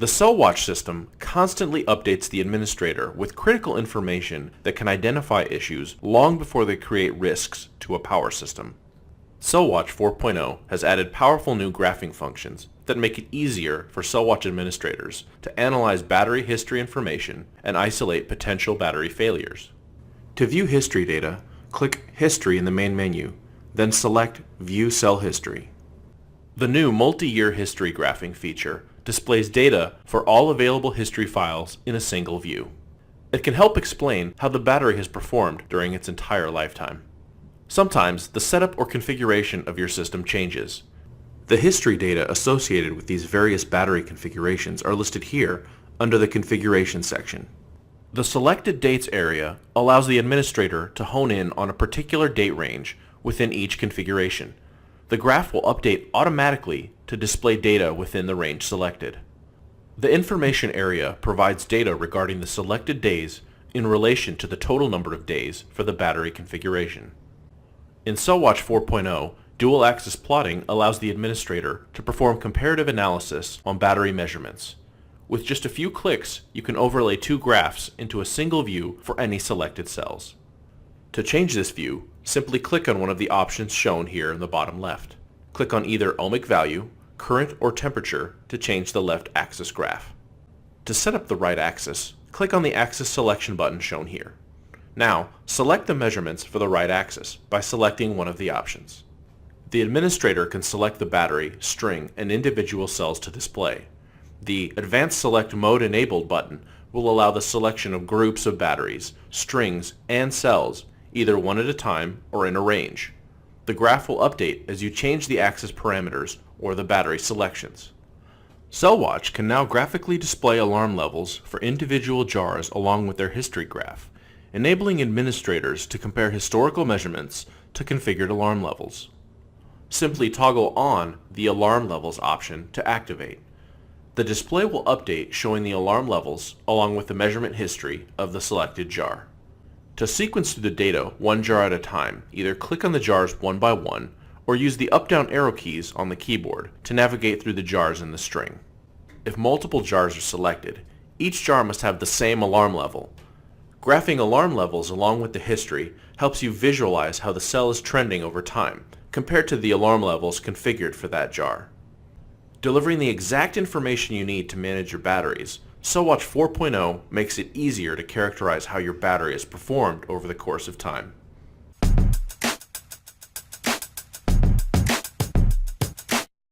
The Cellwatch system constantly updates the administrator with critical information that can identify issues long before they create risks to a power system. Cellwatch 4.0 has added powerful new graphing functions that make it easier for Cellwatch administrators to analyze battery history information and isolate potential battery failures. To view history data, click History in the main menu, then select View Cell History. The new multi-year history graphing feature displays data for all available history files in a single view. It can help explain how the battery has performed during its entire lifetime. Sometimes the setup or configuration of your system changes. The history data associated with these various battery configurations are listed here under the Configuration section. The Selected Dates area allows the administrator to hone in on a particular date range within each configuration. The graph will update automatically to display data within the range selected. The Information area provides data regarding the selected days in relation to the total number of days for the battery configuration. In Cellwatch 4.0, dual-axis plotting allows the administrator to perform comparative analysis on battery measurements. With just a few clicks, you can overlay two graphs into a single view for any selected cells. To change this view, simply click on one of the options shown here in the bottom left. Click on either ohmic value, current, or temperature to change the left axis graph. To set up the right axis, click on the axis selection button shown here. Now, select the measurements for the right axis by selecting one of the options. The administrator can select the battery, string, and individual cells to display. The Advanced Select Mode Enabled button will allow the selection of groups of batteries, strings, and cells, either one at a time or in a range. The graph will update as you change the axis parameters or the battery selections. Cellwatch can now graphically display alarm levels for individual jars along with their history graph, enabling administrators to compare historical measurements to configured alarm levels. Simply toggle on the Alarm Levels option to activate. The display will update showing the alarm levels along with the measurement history of the selected jar. To sequence through the data one jar at a time, either click on the jars one by one or use the up-down arrow keys on the keyboard to navigate through the jars in the string. If multiple jars are selected, each jar must have the same alarm level. Graphing alarm levels along with the history helps you visualize how the cell is trending over time compared to the alarm levels configured for that jar. Delivering the exact information you need to manage your batteries, Cellwatch 4.0 makes it easier to characterize how your battery has performed over the course of time.